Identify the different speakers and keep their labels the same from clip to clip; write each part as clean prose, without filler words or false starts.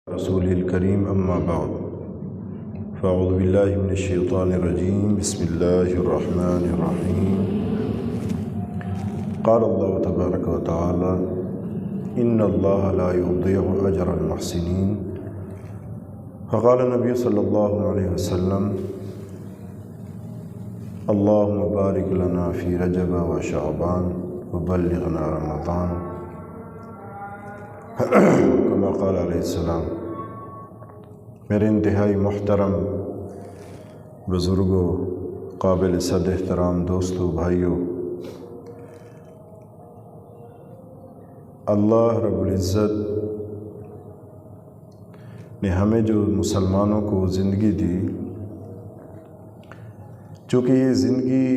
Speaker 1: رسول الکریم اما بعد فاعوذ باللہ من الشیطان الرجیم بسم اللہ الرحمن الرحیم قال اللہ تبارک و تعالی ان اللہ لا یضیع اجر المحسنین فقال نبی صلی اللہ علیہ وسلم اللہم بارک لنا فی رجب و شعبان وبلغنا رمضان کما قال علیہ السلام۔ میرے انتہائی محترم بزرگوں، قابل صد احترام دوستوں، بھائیوں، اللہ رب العزت نے ہمیں جو مسلمانوں کو زندگی دی، چونکہ یہ زندگی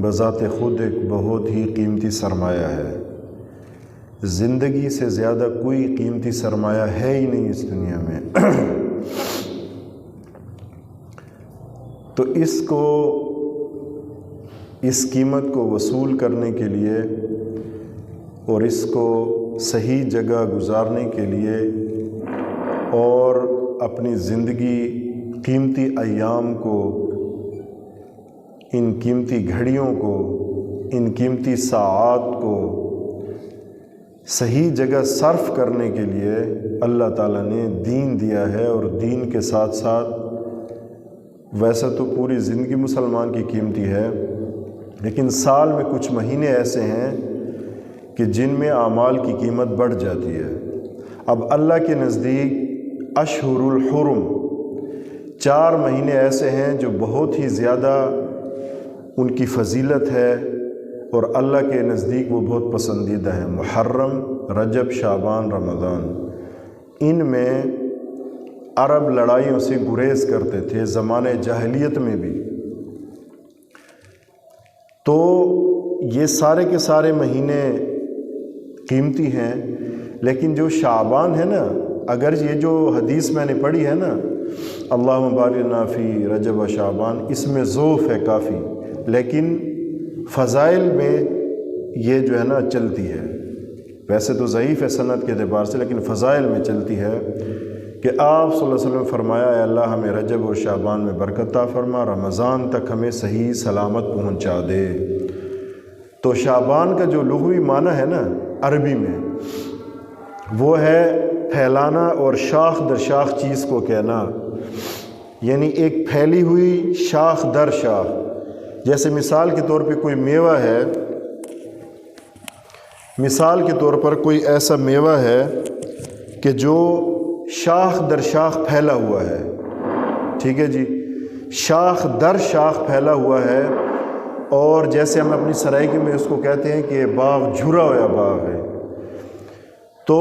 Speaker 1: بذات خود ایک بہت ہی قیمتی سرمایہ ہے، زندگی سے زیادہ کوئی قیمتی سرمایہ ہے ہی نہیں اس دنیا میں۔ تو اس قیمت کو وصول کرنے کے لیے اور اس کو صحیح جگہ گزارنے کے لیے اور اپنی زندگی قیمتی ایام کو، ان قیمتی گھڑیوں کو، ان قیمتی ساعات کو صحیح جگہ صرف کرنے کے لیے اللہ تعالیٰ نے دین دیا ہے۔ اور دین کے ساتھ ساتھ ویسے تو پوری زندگی مسلمان کی قیمتی ہے، لیکن سال میں کچھ مہینے ایسے ہیں کہ جن میں اعمال کی قیمت بڑھ جاتی ہے۔ اب اللہ کے نزدیک اشہر الحرم 4 مہینے ایسے ہیں جو بہت ہی زیادہ ان کی فضیلت ہے اور اللہ کے نزدیک وہ بہت پسندیدہ ہیں، محرم، رجب، شعبان، رمضان۔ ان میں عرب لڑائیوں سے گریز کرتے تھے زمانہ جاہلیت میں بھی۔ تو یہ سارے کے سارے مہینے قیمتی ہیں، لیکن جو شعبان ہے نا، اگر یہ جو حدیث میں نے پڑھی ہے نا اللہم بارک لنا فی رجب و شعبان، اس میں ضعف ہے کافی، لیکن فضائل میں یہ جو ہے نا چلتی ہے۔ ویسے تو ضعیف ہے سند کے اعتبار سے، لیکن فضائل میں چلتی ہے کہ آپ صلی اللہ علیہ وسلم فرمایا، اے اللہ ہمیں رجب اور شعبان میں برکت عطا فرما، رمضان تک ہمیں صحیح سلامت پہنچا دے۔ تو شعبان کا جو لغوی معنی ہے نا عربی میں، وہ ہے پھیلانا اور شاخ در شاخ چیز کو کہنا، یعنی ایک پھیلی ہوئی شاخ در شاخ۔ جیسے مثال کے طور پہ کوئی میوہ ہے، مثال کے طور پر کوئی ایسا میوہ ہے کہ جو شاخ در شاخ پھیلا ہوا ہے، ٹھیک ہے جی، شاخ در شاخ پھیلا ہوا ہے، اور جیسے ہم اپنی سرائیکی میں اس کو کہتے ہیں کہ باغ جھرا ہوا باغ ہے، تو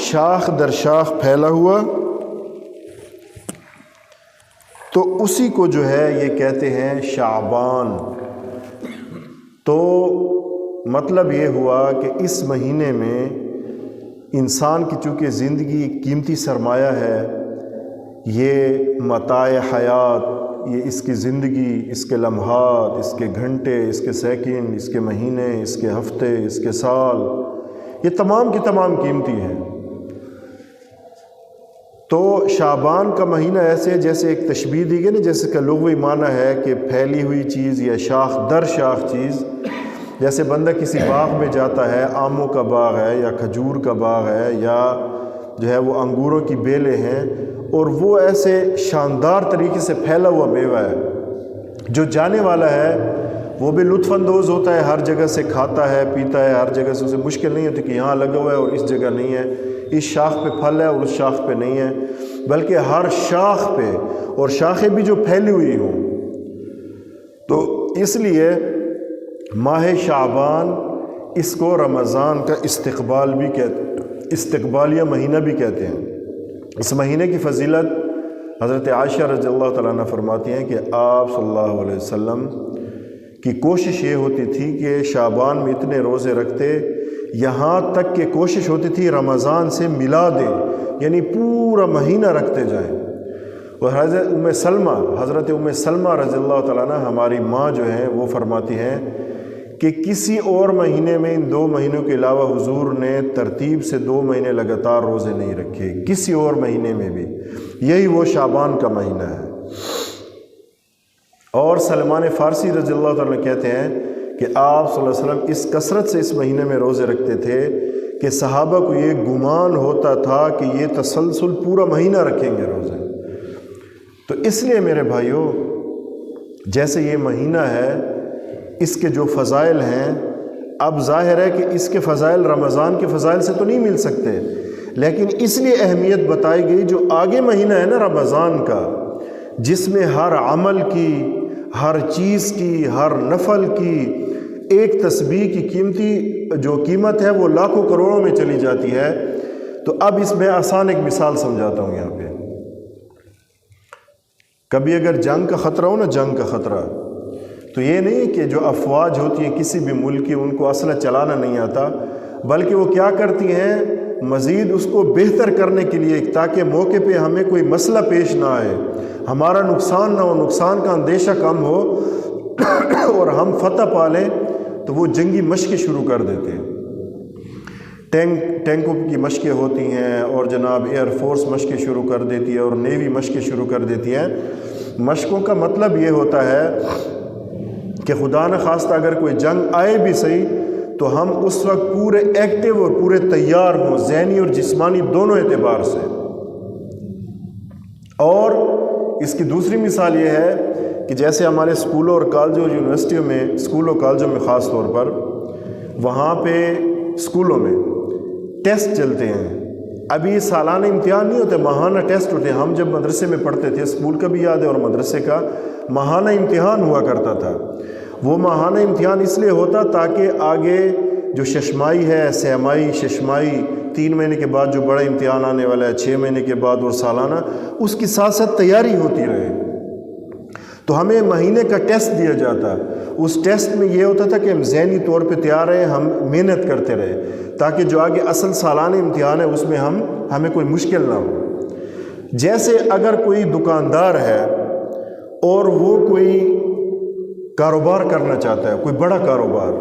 Speaker 1: شاخ در شاخ پھیلا ہوا، تو اسی کو جو ہے یہ کہتے ہیں شعبان۔ تو مطلب یہ ہوا کہ اس مہینے میں انسان کی چونکہ زندگی قیمتی سرمایہ ہے، یہ متاع حیات، یہ اس کی زندگی، اس کے لمحات، اس کے گھنٹے، اس کے سیکنڈ، اس کے مہینے، اس کے ہفتے، اس کے سال، یہ تمام کی تمام قیمتی ہیں۔ تو شعبان کا مہینہ ایسے جیسے ایک تشبیہ دی گئی نا، جیسے کہ لغوی معنی ہے کہ پھیلی ہوئی چیز یا شاخ در شاخ چیز۔ جیسے بندہ کسی باغ میں جاتا ہے، آموں کا باغ ہے یا کھجور کا باغ ہے یا جو ہے وہ انگوروں کی بیلیں ہیں، اور وہ ایسے شاندار طریقے سے پھیلا ہوا میوہ ہے، جو جانے والا ہے وہ بھی لطف اندوز ہوتا ہے، ہر جگہ سے کھاتا ہے پیتا ہے، ہر جگہ سے اسے مشکل نہیں ہوتی کہ یہاں لگا ہوا ہے اور اس جگہ نہیں ہے، اس شاخ پہ پھل ہے اور اس شاخ پہ نہیں ہے، بلکہ ہر شاخ پہ، اور شاخیں بھی جو پھیلی ہوئی ہوں۔ تو اس لیے ماہ شعبان اس کو رمضان کا استقبالیہ مہینہ بھی کہتے ہیں۔ اس مہینے کی فضیلت حضرت عائشہ رضی اللہ تعالیٰ عنہ فرماتی ہیں کہ آپ صلی اللہ علیہ وسلم کی کوشش یہ ہوتی تھی کہ شعبان میں اتنے روزے رکھتے، یہاں تک کہ کوشش ہوتی تھی رمضان سے ملا دیں، یعنی پورا مہینہ رکھتے جائیں۔ اور حضرت ام سلمہ رضی اللہ تعالیٰ عنہ ہماری ماں جو ہیں وہ فرماتی ہیں کہ کسی اور مہینے میں ان 2 مہینوں کے علاوہ حضور نے ترتیب سے 2 مہینے لگاتار روزے نہیں رکھے، کسی اور مہینے میں بھی، یہی وہ شعبان کا مہینہ ہے۔ اور سلمان فارسی رضی اللہ تعالیٰ کہتے ہیں کہ آپ صلی اللہ علیہ وسلم اس کثرت سے اس مہینے میں روزے رکھتے تھے کہ صحابہ کو یہ گمان ہوتا تھا کہ یہ تسلسل پورا مہینہ رکھیں گے روزے۔ تو اس لیے میرے بھائیوں، جیسے یہ مہینہ ہے، اس کے جو فضائل ہیں، اب ظاہر ہے کہ اس کے فضائل رمضان کے فضائل سے تو نہیں مل سکتے، لیکن اس لیے اہمیت بتائی گئی جو آگے مہینہ ہے نا رمضان کا، جس میں ہر عمل کی، ہر چیز کی، ہر نفل کی ایک تسبیح کی قیمت ہے وہ لاکھوں کروڑوں میں چلی جاتی ہے۔ تو اب اس میں آسان ایک مثال سمجھاتا ہوں یہاں پہ۔ کبھی اگر جنگ کا خطرہ ہو نا، جنگ کا خطرہ، تو یہ نہیں کہ جو افواج ہوتی ہیں کسی بھی ملک کی ان کو اسلحہ چلانا نہیں آتا، بلکہ وہ کیا کرتی ہیں، مزید اس کو بہتر کرنے کے لیے، تاکہ موقع پہ ہمیں کوئی مسئلہ پیش نہ آئے، ہمارا نقصان نہ ہو، نقصان کا اندیشہ کم ہو اور ہم فتح پا لیں، تو وہ جنگی مشقیں شروع کر دیتے ہیں۔ ٹینکوں کی مشقیں ہوتی ہیں، اور جناب ایئر فورس مشقیں شروع کر دیتی ہے، اور نیوی مشقیں شروع کر دیتی ہیں۔ مشقوں کا مطلب یہ ہوتا ہے کہ خدا نہ خواستہ اگر کوئی جنگ آئے بھی صحیح، تو ہم اس وقت پورے ایکٹیو اور پورے تیار ہوں، ذہنی اور جسمانی دونوں اعتبار سے۔ اور اس کی دوسری مثال یہ ہے کہ جیسے ہمارے اسکولوں اور کالجوں اور یونیورسٹیوں میں، اسکولوں کالجوں میں خاص طور پر، وہاں پہ اسکولوں میں ٹیسٹ چلتے ہیں۔ ابھی سالانہ امتحان نہیں ہوتے، ماہانہ ٹیسٹ ہوتے ہیں۔ ہم جب مدرسے میں پڑھتے تھے، اسکول کا بھی یاد ہے اور مدرسے کا، ماہانہ امتحان ہوا کرتا تھا۔ وہ ماہانہ امتحان اس لیے ہوتا تاکہ آگے جو ششمائی ہے، سہمائی، ششمائی، 3 مہینے کے بعد جو بڑا امتحان آنے والا ہے، 6 مہینے کے بعد، اور سالانہ، اس کی ساتھ ساتھ تیاری ہوتی رہے۔ تو ہمیں مہینے کا ٹیسٹ دیا جاتا۔ اس ٹیسٹ میں یہ ہوتا تھا کہ ہم ذہنی طور پہ تیار رہیں، ہم محنت کرتے رہے، تاکہ جو آگے اصل سالانہ امتحان ہے اس میں ہمیں کوئی مشکل نہ ہو۔ جیسے اگر کوئی دکاندار ہے اور وہ کوئی کاروبار کرنا چاہتا ہے، کوئی بڑا کاروبار،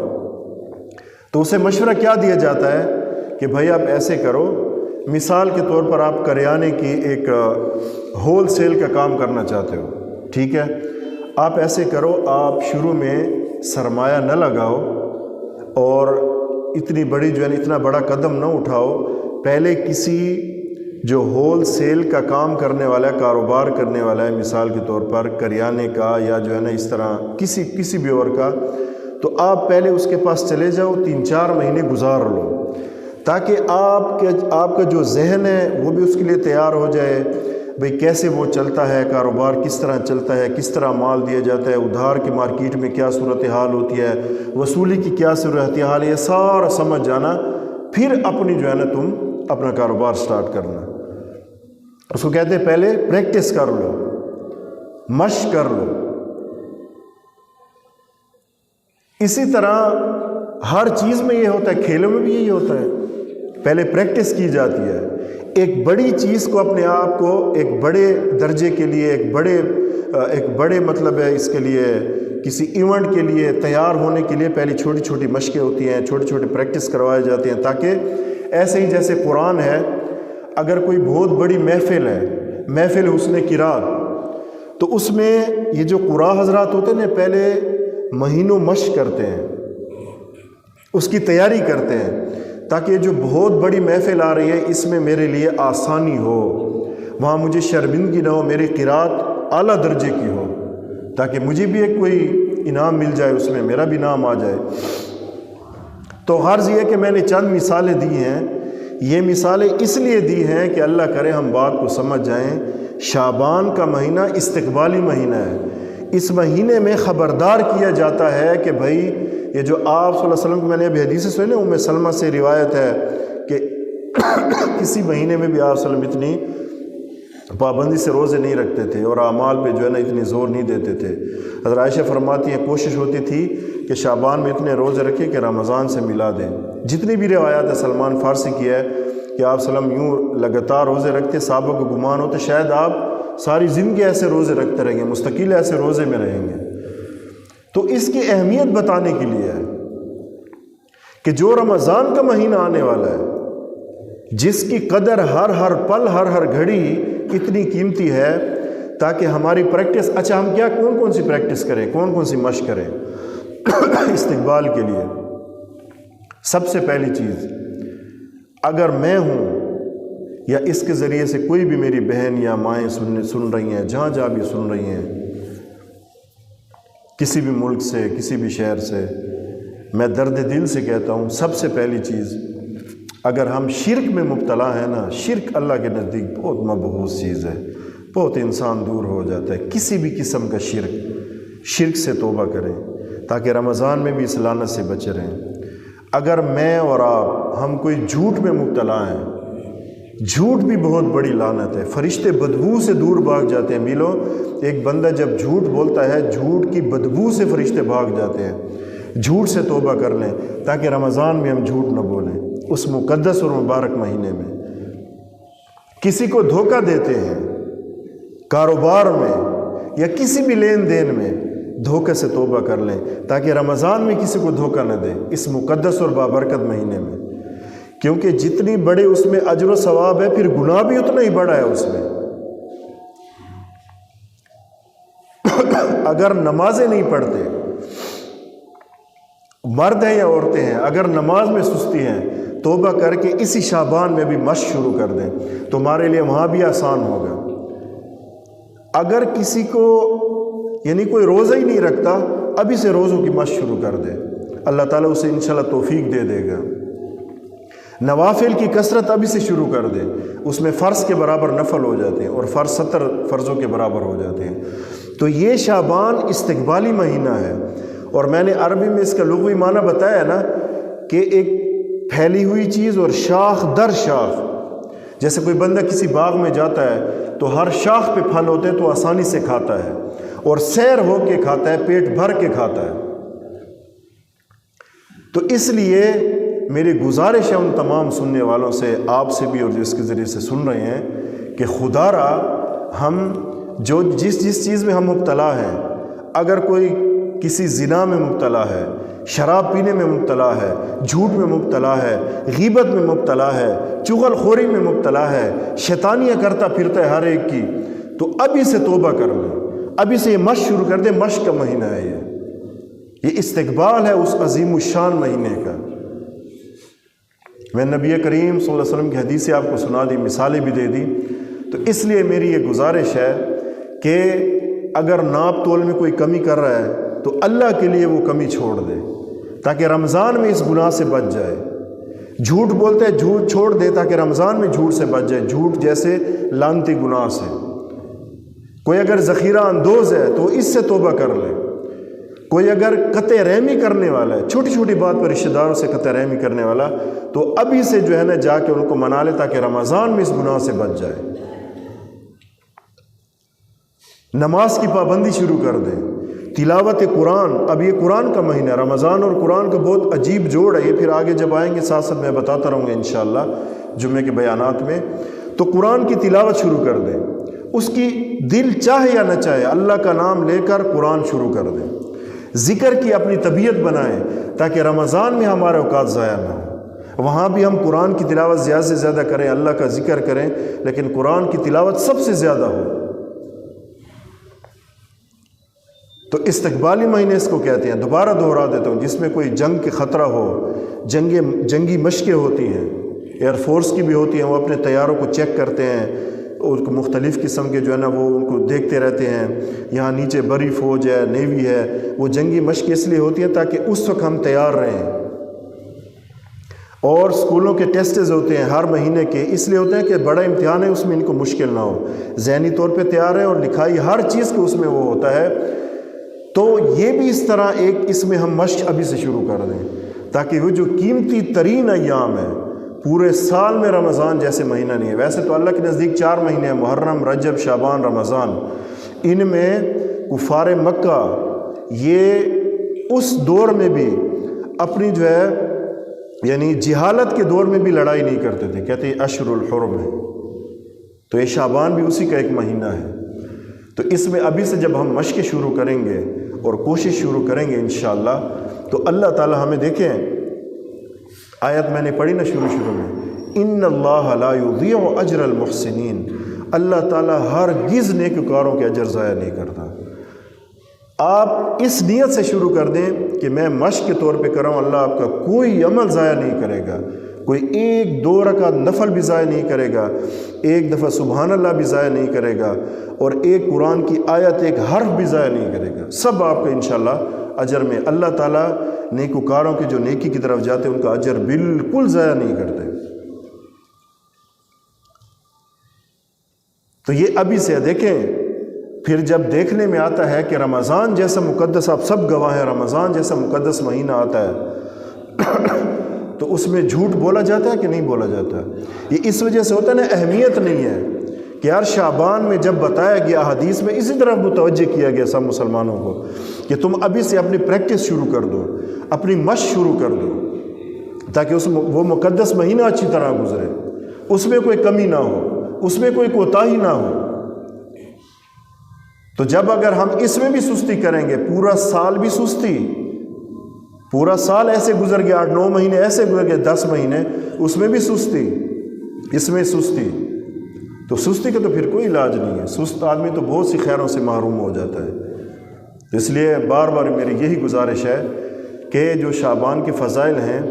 Speaker 1: تو اسے مشورہ کیا دیا جاتا ہے کہ بھائی آپ ایسے کرو، مثال کے طور پر آپ کریانے کی ایک ہول سیل کا کام کرنا چاہتے ہو، ٹھیک ہے، آپ ایسے کرو، آپ شروع میں سرمایہ نہ لگاؤ اور اتنی بڑی جو ہے اتنا بڑا قدم نہ اٹھاؤ، پہلے کسی جو ہول سیل کا کام کرنے والا ہے، کاروبار کرنے والا ہے، مثال کے طور پر کریانے کا یا جو ہے نا اس طرح کسی بھی اور کا، تو آپ پہلے اس کے پاس چلے جاؤ، 3-4 مہینے گزار لو، تاکہ آپ کا جو ذہن ہے وہ بھی اس کے لیے تیار ہو جائے، بھئی کیسے وہ چلتا ہے کاروبار، کس طرح چلتا ہے، کس طرح مال دیا جاتا ہے، ادھار کی مارکیٹ میں کیا صورتحال ہوتی ہے، وصولی کی کیا صورتحال ہے، یہ سارا سمجھ جانا، پھر اپنی جو ہے نا تم اپنا کاروبار سٹارٹ کرنا۔ اس کو کہتے ہیں پہلے پریکٹس کر لو، مشق کر لو۔ اسی طرح ہر چیز میں یہ ہوتا ہے، کھیلوں میں بھی یہی ہوتا ہے، پہلے پریکٹس کی جاتی ہے۔ ایک بڑی چیز کو، اپنے آپ کو ایک بڑے درجے کے لیے، ایک بڑے مطلب ہے اس کے لیے، کسی ایونٹ کے لیے تیار ہونے کے لیے پہلے چھوٹی چھوٹی مشقیں ہوتی ہیں، چھوٹے چھوٹے پریکٹس کروائے جاتے ہیں، تاکہ ایسے ہی جیسے قرآن ہے، اگر کوئی بہت بڑی محفل ہے، محفل حسن قرات، تو اس میں یہ جو قراء حضرات ہوتے ہیں پہلے مہینوں مشق کرتے ہیں، اس کی تیاری کرتے ہیں، تاکہ جو بہت بڑی محفل آ رہی ہے اس میں میرے لیے آسانی ہو، وہاں مجھے شرمندگی نہ ہو، میری قرات اعلیٰ درجے کی ہو، تاکہ مجھے بھی ایک کوئی انعام مل جائے، اس میں میرا بھی نام آ جائے۔ تو غرض یہ کہ میں نے چند مثالیں دی ہیں، یہ مثالیں اس لیے دی ہیں کہ اللہ کرے ہم بات کو سمجھ جائیں۔ شعبان کا مہینہ استقبالی مہینہ ہے، اس مہینے میں خبردار کیا جاتا ہے کہ بھائی یہ جو آپ صلی اللہ علیہ وسلم کو میں نے ابھی حدیث سنی، ام سلمہ سے روایت ہے کہ کسی مہینے میں بھی آپ صلی اللہ علیہ وسلم اتنی پابندی سے روزے نہیں رکھتے تھے اور اعمال پہ جو ہے نا اتنی زور نہیں دیتے تھے۔ حضرت عائشہ فرماتی ہیں کوشش ہوتی تھی کہ شعبان میں اتنے روزے رکھے کہ رمضان سے ملا دیں۔ جتنی بھی روایات ہے سلمان فارسی کی ہے کہ آپ صلی اللہ علیہ وسلم یوں لگاتار روزے رکھتے، صحابہ کو گمان ہوتے شاید آپ ساری زندگی ایسے روزے رکھتے رہیں گے، مستقل ایسے روزے میں رہیں گے۔ تو اس کی اہمیت بتانے کے لیے ہے کہ جو رمضان کا مہینہ آنے والا ہے، جس کی قدر ہر پل ہر گھڑی اتنی قیمتی ہے، تاکہ ہماری پریکٹس، اچھا ہم کیا کون سی پریکٹس کریں، کون سی مشق کریں استقبال کے لیے؟ سب سے پہلی چیز، اگر میں ہوں یا اس کے ذریعے سے کوئی بھی میری بہن یا مائیں سن رہی ہیں، جہاں بھی سن رہی ہیں، کسی بھی ملک سے، کسی بھی شہر سے، میں درد دل سے کہتا ہوں، سب سے پہلی چیز، اگر ہم شرک میں مبتلا ہیں نا، شرک اللہ کے نزدیک بہت مبغوض چیز ہے، بہت انسان دور ہو جاتا ہے۔ کسی بھی قسم کا شرک سے توبہ کریں تاکہ رمضان میں بھی اس لعنت سے بچے رہیں۔ اگر میں اور آپ ہم کوئی جھوٹ میں مبتلا ہیں، جھوٹ بھی بہت بڑی لعنت ہے، فرشتے بدبو سے دور بھاگ جاتے ہیں۔ میلو، ایک بندہ جب جھوٹ بولتا ہے، جھوٹ کی بدبو سے فرشتے بھاگ جاتے ہیں۔ جھوٹ سے توبہ کر لیں تاکہ رمضان میں ہم جھوٹ نہ بولیں، اس مقدس اور مبارک مہینے میں۔ کسی کو دھوکہ دیتے ہیں کاروبار میں یا کسی بھی لین دین میں، دھوکے سے توبہ کر لیں تاکہ رمضان میں کسی کو دھوکہ نہ دیں اس مقدس اور بابرکت مہینے میں، کیونکہ جتنی بڑے اس میں اجر و ثواب ہے، پھر گناہ بھی اتنا ہی بڑا ہے اس میں۔ اگر نمازیں نہیں پڑھتے، مرد ہیں یا عورتیں ہیں، اگر نماز میں سستی ہیں، توبہ کر کے اسی شعبان میں بھی مشق شروع کر دیں، تمہارے لیے وہاں بھی آسان ہوگا۔ اگر کسی کو یعنی کوئی روزہ ہی نہیں رکھتا، ابھی سے روزوں کی مشق شروع کر دے، اللہ تعالیٰ اسے انشاءاللہ توفیق دے دے گا۔ نوافل کی کثرت ابھی سے شروع کر دے، اس میں فرض کے برابر نفل ہو جاتے ہیں اور فرض 70 فرضوں کے برابر ہو جاتے ہیں۔ تو یہ شعبان استقبالی مہینہ ہے، اور میں نے عربی میں اس کا لغوی معنی بتایا نا کہ ایک پھیلی ہوئی چیز اور شاخ در شاخ، جیسے کوئی بندہ کسی باغ میں جاتا ہے تو ہر شاخ پہ پھل ہوتے ہیں تو آسانی سے کھاتا ہے، اور سیر ہو کے کھاتا ہے، پیٹ بھر کے کھاتا ہے۔ تو اس لیے میری گزارش ہے ان تمام سننے والوں سے، آپ سے بھی اور جو اس کے ذریعے سے سن رہے ہیں، کہ خدا را ہم جو جس چیز میں ہم مبتلا ہیں، اگر کوئی کسی زنا میں مبتلا ہے، شراب پینے میں مبتلا ہے، جھوٹ میں مبتلا ہے، غیبت میں مبتلا ہے، چغل خوری میں مبتلا ہے، شیطانیاں کرتا پھرتا ہے ہر ایک کی، تو ابھی سے توبہ کر لیں، ابھی سے یہ مشق شروع کر دیں۔ مشق کا مہینہ ہے یہ استقبال ہے اس عظیم الشان مہینے کا۔ میں نبی کریم صلی اللہ علیہ وسلم کی حدیثیں آپ کو سنا دی، مثالیں بھی دے دی، تو اس لیے میری یہ گزارش ہے کہ اگر ناپ تول میں کوئی کمی کر رہا ہے تو اللہ کے لیے وہ کمی چھوڑ دے تاکہ رمضان میں اس گناہ سے بچ جائے۔ جھوٹ بولتے ہیں، جھوٹ چھوڑ دے تاکہ رمضان میں جھوٹ سے بچ جائے، جھوٹ جیسے لعنتی گناہ سے۔ کوئی اگر ذخیرہ اندوز ہے تو اس سے توبہ کر لے۔ کوئی اگر قطع رحمی کرنے والا ہے، چھوٹی چھوٹی بات پر رشتہ داروں سے قطع رحمی کرنے والا، تو ابھی سے جو ہے نا جا کے ان کو منا لے تاکہ رمضان میں اس گناہ سے بچ جائے۔ نماز کی پابندی شروع کر دیں، تلاوت قرآن۔ اب یہ قرآن کا مہینہ ہے، رمضان اور قرآن کا بہت عجیب جوڑ ہے، یہ پھر آگے جب آئیں گے ساتھ ساتھ میں بتاتا رہوں گا انشاءاللہ جمعے کے بیانات میں۔ تو قرآن کی تلاوت شروع کر دیں، اس کی دل چاہے یا نہ چاہے اللہ کا نام لے کر قرآن شروع کر دیں۔ ذکر کی اپنی طبیعت بنائیں تاکہ رمضان میں ہمارے اوقات ضائع نہ ہو، وہاں بھی ہم قرآن کی تلاوت زیادہ سے زیادہ کریں، اللہ کا ذکر کریں، لیکن قرآن کی تلاوت سب سے زیادہ ہو۔ تو استقبالی مہینے اس کو کہتے ہیں۔ دوبارہ دہرا دیتا ہوں، جس میں کوئی جنگ کے خطرہ ہو، جنگی مشقیں ہوتی ہیں، ایئر فورس کی بھی ہوتی ہیں، وہ اپنے طیاروں کو چیک کرتے ہیں، اور مختلف قسم کے جو ہے نا وہ ان کو دیکھتے رہتے ہیں۔ یہاں نیچے بری فوج ہے، نیوی ہے، وہ جنگی مشق اس لیے ہوتی ہیں تاکہ اس وقت ہم تیار رہیں۔ اور اسکولوں کے ٹیسٹز ہوتے ہیں ہر مہینے کے، اس لیے ہوتے ہیں کہ بڑا امتحان ہے، اس میں ان کو مشکل نہ ہو، ذہنی طور پہ تیار ہیں، اور لکھائی ہر چیز کو اس میں وہ ہوتا ہے۔ تو یہ بھی اس طرح ایک اس میں ہم مشق ابھی سے شروع کر دیں تاکہ وہ جو قیمتی ترین ایام ہے، پورے سال میں رمضان جیسے مہینہ نہیں ہے۔ ویسے تو اللہ کے نزدیک 4 مہینے ہیں، محرم، رجب، شعبان، رمضان۔ ان میں کفار مکہ یہ اس دور میں بھی اپنی جو ہے یعنی جہالت کے دور میں بھی لڑائی نہیں کرتے تھے، کہتے ہیں اشہر الحرم ہے، تو یہ شعبان بھی اسی کا ایک مہینہ ہے۔ تو اس میں ابھی سے جب ہم مشق شروع کریں گے اور کوشش شروع کریں گے انشاءاللہ، تو اللہ تعالی ہمیں دیکھیں آیت میں نے پڑھی نا شروع میں، ان اللہ لا یضیع اجر المحسنین، اللہ تعالیٰ ہرگز نیکوکاروں کے اجر ضائع نہیں کرتا۔ آپ اس نیت سے شروع کر دیں کہ میں مشق کے طور پہ کر رہا ہوں، اللہ آپ کا کوئی عمل ضائع نہیں کرے گا، کوئی ایک دو رکعت نفل بھی ضائع نہیں کرے گا، ایک دفعہ سبحان اللہ بھی ضائع نہیں کرے گا، اور ایک قرآن کی آیت ایک حرف بھی ضائع نہیں کرے گا، سب آپ کا انشاءاللہ اجر میں اللہ تعالیٰ نیکوکاروں کے جو نیکی کی طرف جاتے ہیں ان کا اجر بالکل ضائع نہیں کرتے۔ تو یہ ابھی سے دیکھیں، پھر جب دیکھنے میں آتا ہے کہ رمضان جیسا مقدس، آپ سب گواہ ہیں، رمضان جیسا مقدس مہینہ آتا ہے تو اس میں جھوٹ بولا جاتا ہے کہ نہیں بولا جاتا؟ یہ اس وجہ سے ہوتا ہے نا، اہمیت نہیں ہے کہ یار شعبان میں جب بتایا گیا، حدیث میں اسی طرح متوجہ کیا گیا سب مسلمانوں کو کہ تم ابھی سے اپنی پریکٹس شروع کر دو، اپنی مشق شروع کر دو، تاکہ وہ مقدس مہینہ اچھی طرح گزرے، اس میں کوئی کمی نہ ہو، اس میں کوئی کوتاہی نہ ہو۔ تو جب اگر ہم اس میں بھی سستی کریں گے، پورا سال بھی سستی، پورا سال ایسے گزر گیا، 8-9 مہینے ایسے گزر گئے، 10 مہینے اس میں بھی سستی، اس میں سستی، تو سستی کا تو پھر کوئی علاج نہیں ہے۔ سست آدمی تو بہت سی خیروں سے محروم ہو جاتا ہے۔ تو اس لیے بار بار میری یہی گزارش ہے کہ جو شعبان کے فضائل ہیں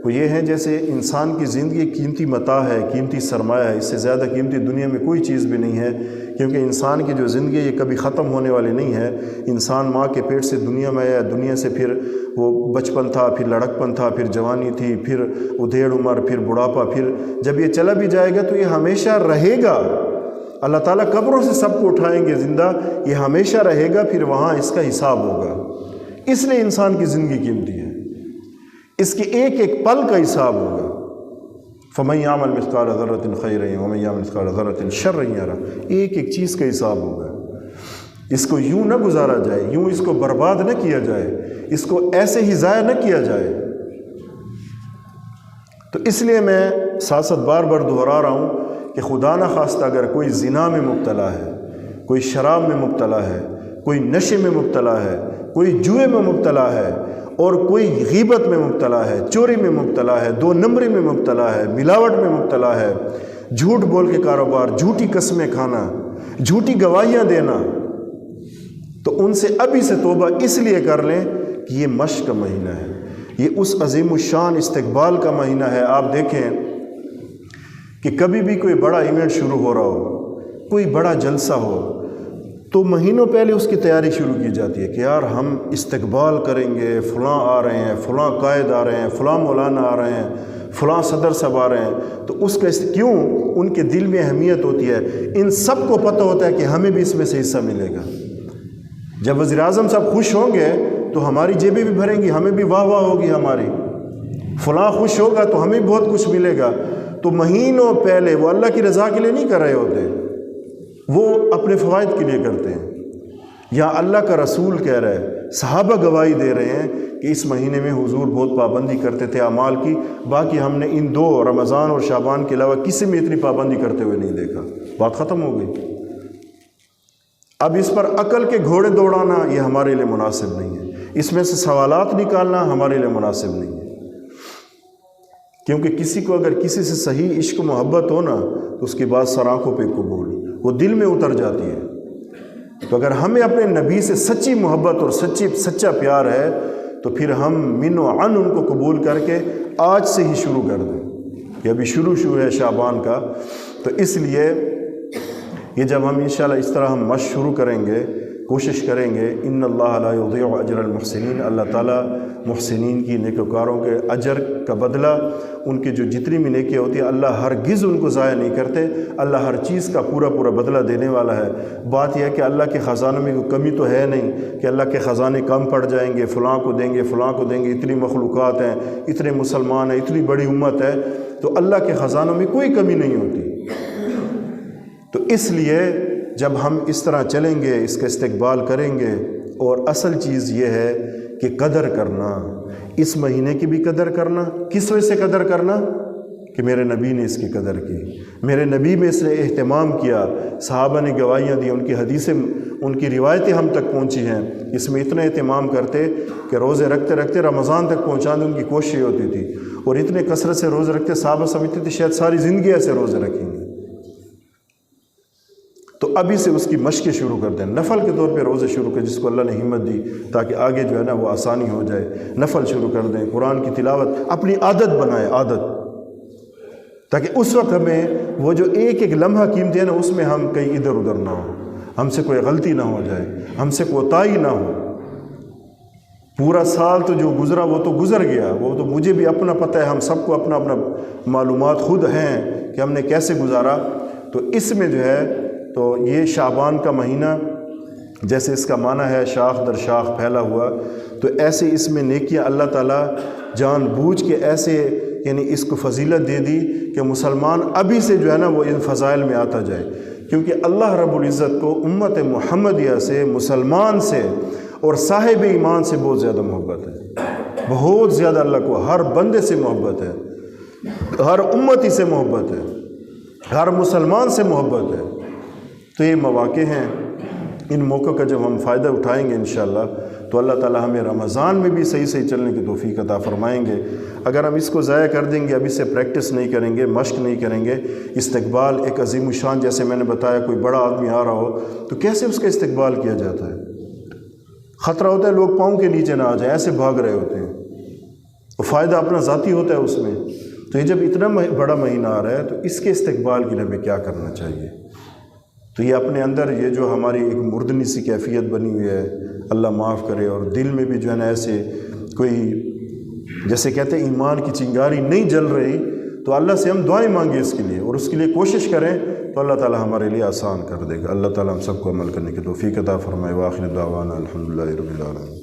Speaker 1: وہ یہ ہیں، جیسے انسان کی زندگی قیمتی متاع ہے، قیمتی سرمایہ ہے، اس سے زیادہ قیمتی دنیا میں کوئی چیز بھی نہیں ہے، کیونکہ انسان کی جو زندگی یہ کبھی ختم ہونے والی نہیں ہے۔ انسان ماں کے پیٹ سے دنیا میں آیا، دنیا سے پھر وہ بچپن تھا، پھر لڑکپن تھا، پھر جوانی تھی، پھر ادھیڑ عمر، پھر بڑھاپا، پھر جب یہ چلا بھی جائے گا تو یہ ہمیشہ رہے گا۔ اللہ تعالیٰ قبروں سے سب کو اٹھائیں گے زندہ، یہ ہمیشہ رہے گا، پھر وہاں اس کا حساب ہوگا۔ اس لیے انسان کی زندگی قیمتی ہے، اس کے ایک ایک پل کا حساب ہوگا۔ فَمَن يَعْمَلْ مِثْقَالَ ذَرَّةٍ خَيْرًا يَرَهُ وَمَن يَعْمَلْ مِثْقَالَ ذَرَّةٍ شَرًّا يَرَهُ، ایک ایک چیز کا حساب ہوگا۔ اس کو یوں نہ گزارا جائے، یوں اس کو برباد نہ کیا جائے، اس کو ایسے ہی ضائع نہ کیا جائے۔ تو اس لیے میں ساتھ ساتھ بار بار دہرا رہا ہوں کہ خدا نہ خواستہ اگر کوئی زنا میں مبتلا ہے، کوئی شراب میں مبتلا ہے، کوئی نشے میں مبتلا ہے، کوئی جوئے میں مبتلا ہے، اور کوئی غیبت میں مبتلا ہے، چوری میں مبتلا ہے، 2 نمبری میں مبتلا ہے، ملاوٹ میں مبتلا ہے، جھوٹ بول کے کاروبار، جھوٹی قسمیں کھانا، جھوٹی گواہیاں دینا، تو ان سے ابھی سے توبہ اس لیے کر لیں کہ یہ مشق کا مہینہ ہے، یہ اس عظیم الشان استقبال کا مہینہ ہے۔ آپ دیکھیں کہ کبھی بھی کوئی بڑا ایونٹ شروع ہو رہا ہو، کوئی بڑا جلسہ ہو، تو مہینوں پہلے اس کی تیاری شروع کی جاتی ہے کہ یار ہم استقبال کریں گے، فلاں آ رہے ہیں، فلاں قائد آ رہے ہیں، فلاں مولانا آ رہے ہیں، فلاں صدر صاحب آ رہے ہیں۔ تو اس کا کیوں ان کے دل میں اہمیت ہوتی ہے، ان سب کو پتہ ہوتا ہے کہ ہمیں بھی اس میں سے حصہ ملے گا۔ جب وزیر اعظم صاحب خوش ہوں گے تو ہماری جیبیں بھی بھریں گی، ہمیں بھی واہ واہ ہوگی ہماری، فلاں خوش ہوگا تو ہمیں بہت کچھ ملے گا۔ تو مہینوں پہلے وہ اللہ کی رضا کے لیے نہیں کر رہے ہوتے، وہ اپنے فوائد کے لیے کرتے ہیں۔ یا اللہ کا رسول کہہ رہا ہے، صحابہ گواہی دے رہے ہیں کہ اس مہینے میں حضور بہت پابندی کرتے تھے اعمال کی، باقی ہم نے ان 2 رمضان اور شعبان کے علاوہ کسی میں اتنی پابندی کرتے ہوئے نہیں دیکھا۔ بات ختم ہو گئی۔ اب اس پر عقل کے گھوڑے دوڑانا یہ ہمارے لیے مناسب نہیں ہے، اس میں سے سوالات نکالنا ہمارے لیے مناسب نہیں ہے، کیونکہ کسی کو اگر کسی سے صحیح عشق و محبت ہو نا تو اس کی بات سر آنکھوں پہ قبول، وہ دل میں اتر جاتی ہے۔ تو اگر ہمیں اپنے نبی سے سچی محبت اور سچا پیار ہے تو پھر ہم من و عن ان کو قبول کر کے آج سے ہی شروع کر دیں کہ ابھی شروع ہے شعبان کا۔ تو اس لیے یہ جب ہم انشاءاللہ اس طرح ہم مشق شروع کریں گے، کوشش کریں گے، ان اللہ لا یضیع اجر المحسنین، اللہ تعالیٰ محسنین کی نیکوکاروں کے اجر کا بدلہ، ان کی جو جتنی بھی نیکیاں ہوتی ہیں اللہ ہرگز ان کو ضائع نہیں کرتے، اللہ ہر چیز کا پورا بدلہ دینے والا ہے۔ بات یہ ہے کہ اللہ کے خزانوں میں کوئی کمی تو ہے نہیں کہ اللہ کے خزانے کم پڑ جائیں گے، فلاں کو دیں گے، فلاں کو دیں گے، اتنی مخلوقات ہیں، اتنے مسلمان ہیں، اتنی بڑی امت ہے، تو اللہ کے خزانوں میں کوئی کمی نہیں ہوتی۔ تو اس لیے جب ہم اس طرح چلیں گے، اس کا استقبال کریں گے، اور اصل چیز یہ ہے کہ قدر کرنا، اس مہینے کی بھی قدر کرنا۔ کس وجہ سے قدر کرنا؟ کہ میرے نبی نے اس کی قدر کی، میرے نبی میں اس نے اہتمام کیا، صحابہ نے گواہیاں دی، ان کی حدیثیں، ان کی روایتیں ہم تک پہنچی ہیں، اس میں اتنا اہتمام کرتے کہ روزے رکھتے رکھتے رمضان تک پہنچانے ان کی کوشش ہوتی تھی، اور اتنے کثرت سے روزے رکھتے صحابہ سمجھتے تھے شاید ساری زندگی ایسے روزے رکھیں گے۔ تو ابھی سے اس کی مشقیں شروع کر دیں، نفل کے طور پہ روزے شروع کریں، جس کو اللہ نے ہمت دی تاکہ آگے جو ہے نا وہ آسانی ہو جائے، نفل شروع کر دیں، قرآن کی تلاوت اپنی عادت بنائے، عادت، تاکہ اس وقت ہمیں وہ جو ایک ایک لمحہ قیمتی ہے نا اس میں ہم کہیں ادھر ادھر نہ ہو، ہم سے کوئی غلطی نہ ہو جائے، ہم سے کوتاہی نہ ہو۔ پورا سال تو جو گزرا وہ تو گزر گیا، وہ تو مجھے بھی اپنا پتہ ہے، ہم سب کو اپنا اپنا معلومات خود ہیں کہ ہم نے کیسے گزارا۔ تو اس میں جو ہے تو یہ شعبان کا مہینہ جیسے اس کا معنی ہے شاخ در شاخ پھیلا ہوا، تو ایسے اس میں نیکیاں اللہ تعالیٰ جان بوجھ کے ایسے یعنی اس کو فضیلت دے دی کہ مسلمان ابھی سے جو ہے نا وہ ان فضائل میں آتا جائے، کیونکہ اللہ رب العزت کو امت محمدیہ سے، مسلمان سے اور صاحب ایمان سے بہت زیادہ محبت ہے، بہت زیادہ اللہ کو ہر بندے سے محبت ہے، ہر امتی سے محبت ہے، ہر مسلمان سے محبت ہے۔ تو یہ مواقع ہیں، ان موقعوں کا جب ہم فائدہ اٹھائیں گے انشاءاللہ تو اللہ تعالیٰ ہمیں رمضان میں بھی صحیح صحیح چلنے کی توفیق عطا فرمائیں گے۔ اگر ہم اس کو ضائع کر دیں گے، ابھی سے پریکٹس نہیں کریں گے، مشق نہیں کریں گے، استقبال ایک عظیم الشان، جیسے میں نے بتایا کوئی بڑا آدمی آ رہا ہو تو کیسے اس کا استقبال کیا جاتا ہے، خطرہ ہوتا ہے لوگ پاؤں کے نیچے نہ آ جائیں، ایسے بھاگ رہے ہوتے ہیں، وہ فائدہ اپنا ذاتی ہوتا ہے اس میں۔ تو یہ جب اتنا بڑا مہینہ آ رہا ہے تو اس کے استقبال کے لیے ہمیں کیا کرنا چاہیے؟ تو یہ اپنے اندر یہ جو ہماری ایک مردنی سی کیفیت بنی ہوئی ہے، اللہ معاف کرے، اور دل میں بھی جو ہے نا ایسے کوئی جیسے کہتے ہیں ایمان کی چنگاری نہیں جل رہی، تو اللہ سے ہم دعائیں مانگیں اس کے لیے اور اس کے لیے کوشش کریں تو اللہ تعالیٰ ہمارے لیے آسان کر دے گا۔ اللہ تعالیٰ ہم سب کو عمل کرنے کی توفیق عطا فرمائے۔ وآخر دعوانا الحمدللہ رب العالمین۔